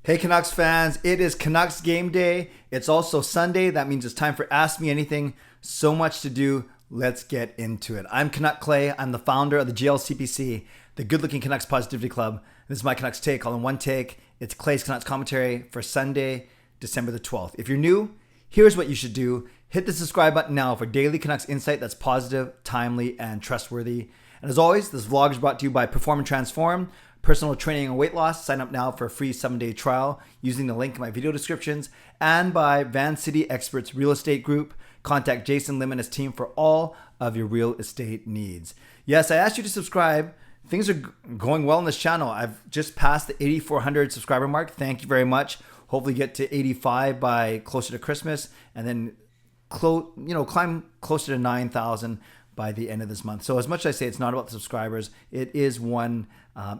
Hey Canucks fans, it is Canucks game day. It's also Sunday. That means it's time for Ask Me Anything. So much to do. Let's get into it. I'm Canuck Clay. I'm the founder of the GLCPC, the Good Looking Canucks Positivity Club. This is my Canucks take, all in one take. It's Clay's Canucks commentary for Sunday, December the 12th. If you're new, here's what you should do. Hit the subscribe button now for daily Canucks insight that's positive, timely, and trustworthy. And as always, this vlog is brought to you by Perform and Transform, personal training and weight loss. Sign up now for a free 7-day trial using the link in my video descriptions, and by Van City Experts Real Estate Group. Contact Jason Lim and his team for all of your real estate needs. Yes, I asked you to subscribe. Things are going well on this channel. I've just passed the 8,400 subscriber mark. Thank you very much. Hopefully get to 85 by closer to Christmas, and then climb closer to 9,000 by the end of this month. So as much as I say it's not about the subscribers, it is one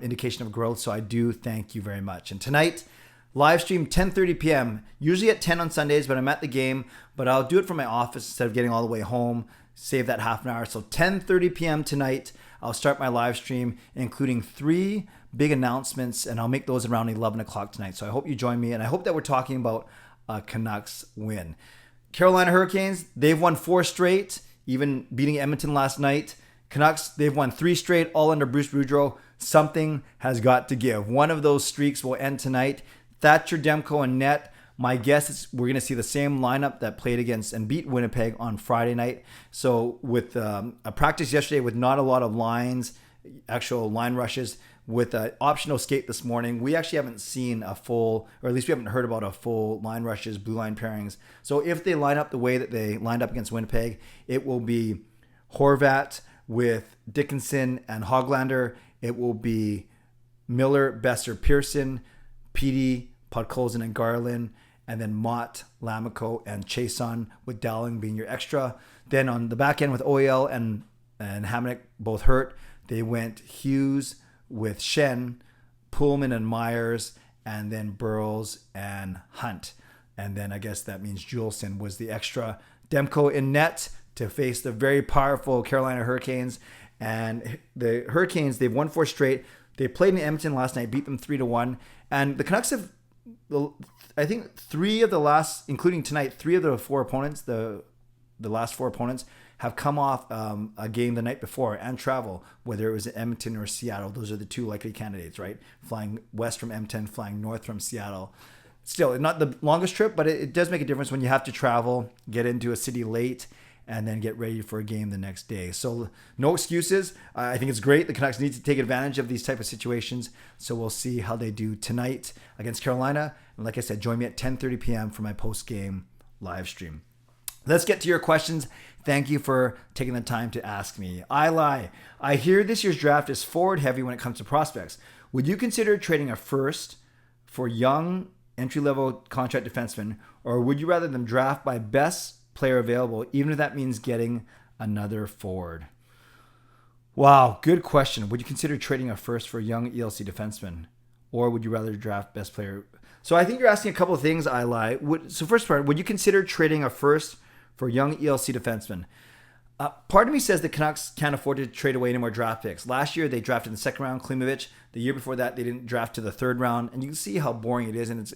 indication of growth. So I do thank you very much. And tonight, live stream 10:30 p.m. Usually at 10 on Sundays, but I'm at the game. But I'll do it from my office instead of getting all the way home. Save that half an hour. So 10:30 p.m. tonight, I'll start my live stream, including 3 big announcements, and I'll make those around 11 o'clock tonight. So I hope you join me, and I hope that we're talking about a Canucks win. Carolina Hurricanes, they've won 4 straight, even beating Edmonton last night. Canucks, they've won 3 straight, all under Bruce Boudreau. Something has got to give. One of those streaks will end tonight. Thatcher, Demko, and net. My guess is we're going to see the same lineup that played against and beat Winnipeg on Friday night. So with a practice yesterday with not a lot of lines, actual line rushes, with an optional skate this morning, we actually haven't seen a full, or at least we haven't heard about a full line rushes, blue line pairings. So if they line up the way that they lined up against Winnipeg, it will be Horvat with Dickinson and Hoglander. It will be Miller, Besser, Pearson, Petey, Podkolzin, and Garland, and then Mott, Lamico, and Chason, with Dowling being your extra. Then on the back end with OEL and Hamonic both hurt, they went Hughes with Shen, Pullman and Myers, and then Burrows and Hunt. And then I guess that means Juleson was the extra. Demko in net to face the very powerful Carolina Hurricanes. And the Hurricanes, they've won 4 straight. They played in Edmonton last night, beat them 3-1. And the Canucks have, I think, 3 of the last, including tonight, 3 of the 4 opponents, the last 4 opponents, have come off a game the night before and travel, whether it was Edmonton or Seattle. Those are the 2 likely candidates, right? Flying west from Edmonton, flying north from Seattle. Still, not the longest trip, but it does make a difference when you have to travel, get into a city late, and then get ready for a game the next day. So no excuses. I think it's great. The Canucks need to take advantage of these type of situations. So we'll see how they do tonight against Carolina. And like I said, join me at 10:30 p.m. for my post-game live stream. Let's get to your questions. Thank you for taking the time to ask me. I lie. I hear this year's draft is forward heavy when it comes to prospects. Would you consider trading a first for young entry-level contract defensemen, or would you rather them draft by best player available, even if that means getting another forward? Wow, good question. Would you consider trading a first for a young ELC defenseman, or would you rather draft best player? So I think you're asking a couple of things, I lie. So first part, would you consider trading a first for young ELC defensemen? Part of me says the Canucks can't afford to trade away any more draft picks. Last year, they drafted in the 2nd round, Klimovich. The year before that, they didn't draft to the 3rd round. And you can see how boring it is. And it's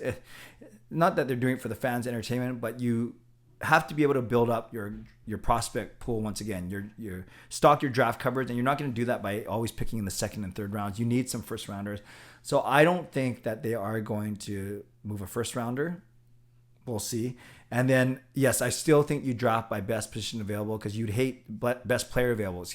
not that they're doing it for the fans' entertainment, but you have to be able to build up your prospect pool once again. Your stock your draft coverage, and you're not going to do that by always picking in the 2nd and 3rd rounds. You need some first rounders. So I don't think that they are going to move a first rounder. We'll see. And then, yes, I still think you draft by best position available, because you'd hate best player available.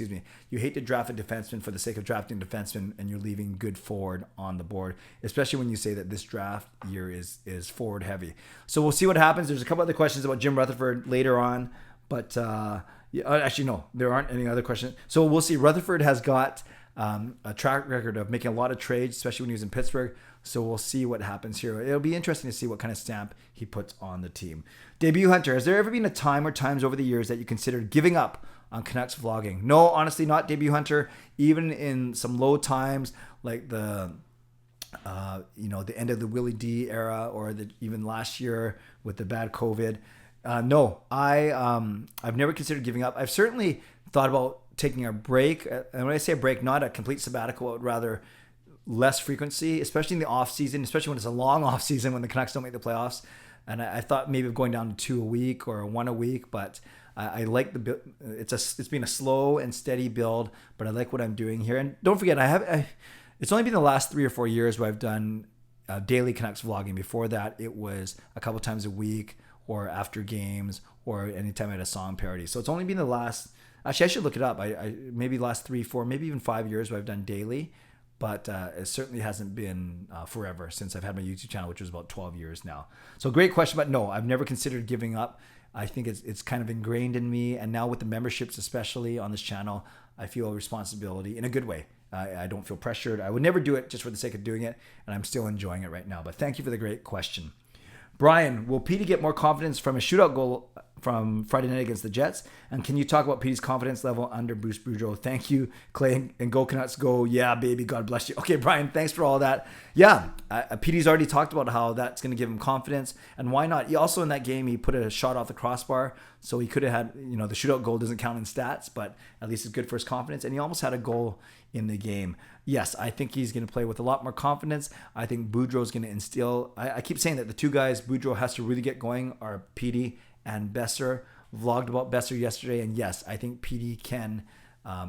You hate to draft a defenseman for the sake of drafting a defenseman, and you're leaving good forward on the board, especially when you say that this draft year is forward heavy. So we'll see what happens. There's a couple other questions about Jim Rutherford later on, but actually, no, there aren't any other questions. So we'll see. Rutherford has got a track record of making a lot of trades, especially when he was in Pittsburgh. So we'll see what happens here. It'll be interesting to see what kind of stamp he puts on the team. Debut Hunter, has there ever been a time or times over the years that you considered giving up on Canucks vlogging? No, honestly, not Debut Hunter. Even in some low times, like the end of the Willie D era, or even last year with the bad COVID. No, I've never considered giving up. I've certainly thought about taking a break. And when I say a break, not a complete sabbatical, but rather less frequency, especially in the off season, especially when it's a long off season when the Canucks don't make the playoffs. And I thought maybe of going down to 2 a week or 1 a week, but I like the it's been a slow and steady build, but I like what I'm doing here. And don't forget, it's only been the last 3 or 4 years where I've done daily Canucks vlogging. Before that, it was a couple times a week or after games or anytime I had a song parody. So it's only been the last, actually I should look it up. I maybe last 3, 4, maybe even 5 years where I've done daily. But it certainly hasn't been forever since I've had my YouTube channel, which was about 12 years now. So great question, but no, I've never considered giving up. I think it's kind of ingrained in me. And now with the memberships, especially on this channel, I feel a responsibility in a good way. I don't feel pressured. I would never do it just for the sake of doing it. And I'm still enjoying it right now. But thank you for the great question. Brian, will Petey get more confidence from a shootout goal from Friday night against the Jets? And can you talk about Petey's confidence level under Bruce Boudreau? Thank you, Clay, and go Canucks, go. Yeah, baby, God bless you. Okay, Brian, thanks for all that. Yeah, Petey's already talked about how that's going to give him confidence. And why not? He also in that game, he put a shot off the crossbar. So he could have had, the shootout goal doesn't count in stats, but at least it's good for his confidence. And he almost had a goal in the game. Yes, I think he's going to play with a lot more confidence. I think Boudreau's going to instill. I keep saying that the two guys Boudreau has to really get going are Petey and Besser. Vlogged about Besser yesterday, and yes, I think Petey can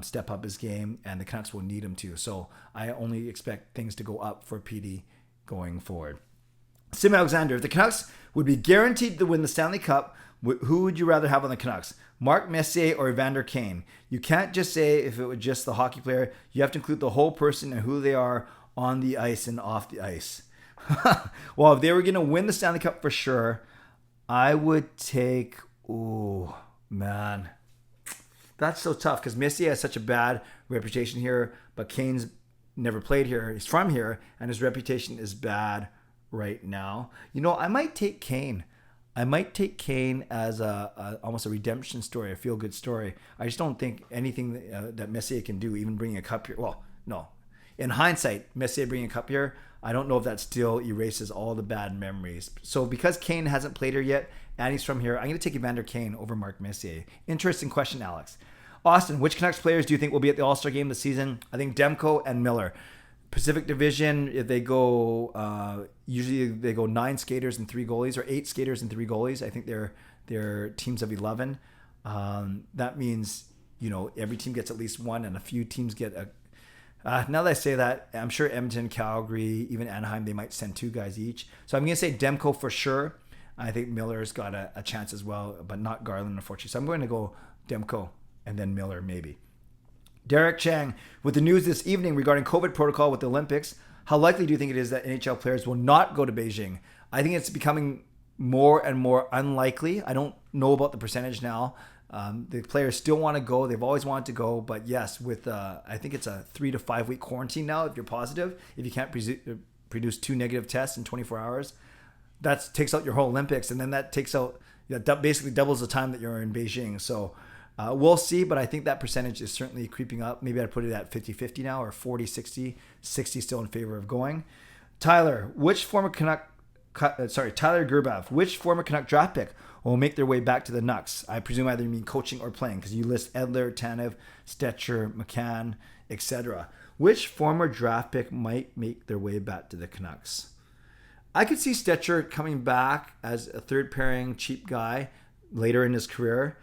step up his game, and the Canucks will need him to. So I only expect things to go up for Petey going forward. Simalexander, if the Canucks would be guaranteed to win the Stanley Cup, who would you rather have on the Canucks? Mark Messier or Evander Kane? You can't just say if it was just the hockey player. You have to include the whole person and who they are on the ice and off the ice. Well, if they were going to win the Stanley Cup for sure, I would take... Oh, man. That's so tough because Messier has such a bad reputation here, but Kane's never played here. He's from here, and his reputation is bad right now. I might take Kane. I might take Kane as almost a redemption story, a feel-good story. I just don't think anything that Messier can do, even bringing a cup here. Well, no. In hindsight, Messier bringing a cup here, I don't know if that still erases all the bad memories. So because Kane hasn't played here yet, and he's from here, I'm going to take Evander Kane over Mark Messier. Interesting question, Alex. Austin, which Canucks players do you think will be at the All-Star game this season? I think Demko and Miller. Pacific Division, if they go, usually they go 9 skaters and 3 goalies, or 8 skaters and 3 goalies. I think they're teams of 11. That means, every team gets at least one, and a few teams get a. Now that I say that, I'm sure Edmonton, Calgary, even Anaheim, they might send 2 guys each. So I'm going to say Demko for sure. I think Miller's got a chance as well, but not Garland, unfortunately. So I'm going to go Demko and then Miller, maybe. Derek Chang, with the news this evening regarding COVID protocol with the Olympics, how likely do you think it is that NHL players will not go to Beijing? I think it's becoming more and more unlikely. I don't know about the percentage now. The players still want to go. They've always wanted to go. But yes, with I think it's a 3 to 5 week quarantine now if you're positive. If you can't produce 2 negative tests in 24 hours, that takes out your whole Olympics. And then that takes out, that basically doubles the time that you're in Beijing. So we'll see, but I think that percentage is certainly creeping up. Maybe I'd put it at 50-50 now, or 40-60. 60 still in favor of going. Tyler, Tyler Gerbav, which former Canuck draft pick will make their way back to the Nucks? I presume either you mean coaching or playing, because you list Edler, Tanev, Stetcher, McCann, etc. Which former draft pick might make their way back to the Canucks? I could see Stetcher coming back as a third pairing cheap guy later in his career.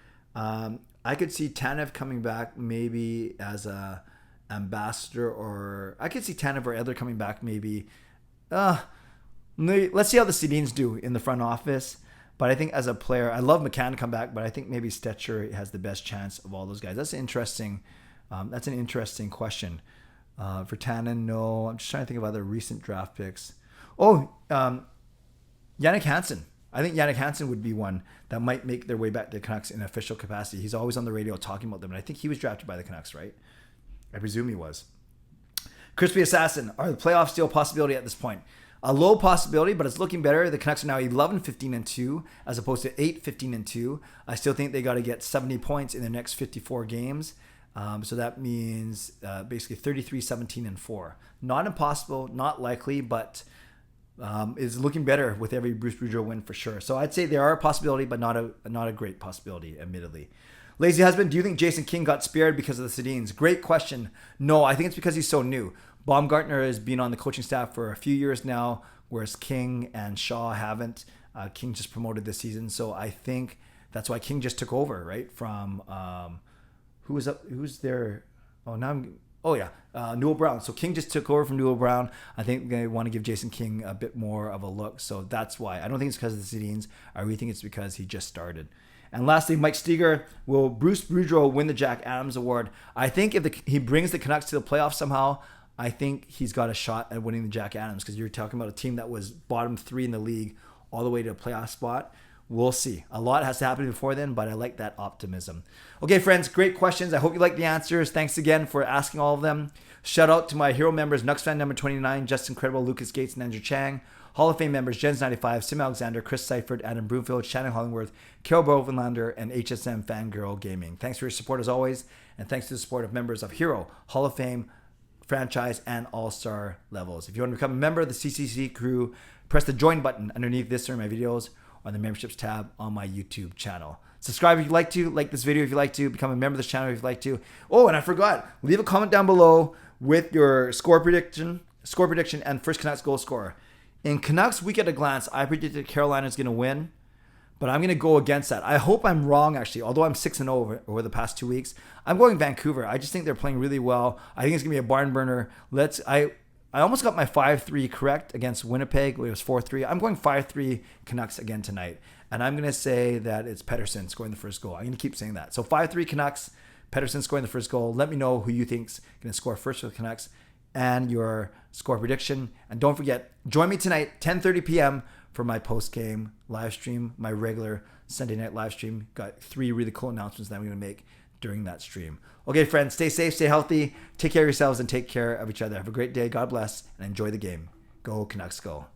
I could see Tanev coming back maybe as a ambassador, or I could see Tanev or Edler coming back maybe. Let's see how the Sedins do in the front office. But I think as a player, I love McCann to come back, but I think maybe Stetcher has the best chance of all those guys. That's an interesting question. For Tannen, no. I'm just trying to think of other recent draft picks. Jannik Hansen. I think Jannik Hansen would be one that might make their way back to the Canucks in official capacity. He's always on the radio talking about them, and I think he was drafted by the Canucks, right? I presume he was. Crispy Assassin, are the playoffs still a possibility at this point? A low possibility, but it's looking better. The Canucks are now 11-15-2 as opposed to 8-15-2. I still think they got to get 70 points in the next 54 games. So that means basically 33-17-4. Not impossible, not likely, but is looking better with every Bruce Boudreau win for sure. So I'd say there are a possibility, but not a great possibility, admittedly. Lazy Husband, do you think Jason King got spared because of the Sedins? Great question. No, I think it's because he's so new. Baumgartner has been on the coaching staff for a few years now, whereas King and Shaw haven't. King just promoted this season, so I think that's why King just took over, right? From who's there? Newell Brown. So King just took over from Newell Brown. I think they want to give Jason King a bit more of a look, so that's why. I don't think it's because of the Sedins. I really think it's because he just started. And lastly, Mike Steger, will Bruce Boudreau win the Jack Adams Award? I think if he brings the Canucks to the playoffs somehow, I think he's got a shot at winning the Jack Adams, because you're talking about a team that was bottom 3 in the league all the way to a playoff spot. We'll see. A lot has to happen before then, but I like that optimism. Okay, friends, great questions. I hope you like the answers. Thanks again for asking all of them. Shout out to my hero members, nucksfan number 29, Justin Credible, Lucas Gates, and Andrew Chang. Hall of Fame members, Jens95, simalexander, Chris Seifert, Adam Broomfield, Shannon Hollingworth, Carol Bovenlander, and HSM Fangirl Gaming. Thanks for your support as always, and thanks to the support of members of Hero, Hall of Fame, Franchise, and All-Star levels. If you want to become a member of the CCC Crew, press the join button underneath this or my videos on the memberships tab on my YouTube channel. Subscribe if you'd like to, like this video if you'd like to, become a member of this channel if you'd like to. Oh, and I forgot, leave a comment down below with your score prediction, and first Canucks goal scorer. In Canucks Week at a Glance, I predicted Carolina's going to win, but I'm going to go against that. I hope I'm wrong, actually, although I'm 6-0 over the past 2 weeks. I'm going Vancouver. I just think they're playing really well. I think it's going to be a barn burner. I almost got my 5-3 correct against Winnipeg. It was 4-3. I'm going 5-3 Canucks again tonight. And I'm going to say that it's Pettersson scoring the first goal. I'm going to keep saying that. So 5-3 Canucks, Pettersson scoring the first goal. Let me know who you think's going to score first for the Canucks and your score prediction. And don't forget, join me tonight, 10:30 p.m. for my post-game live stream, my regular Sunday night live stream. Got 3 really cool announcements that I'm going to make during that stream. Okay, friends, stay safe, stay healthy, take care of yourselves, and take care of each other. Have a great day. God bless, and enjoy the game. Go Canucks, go.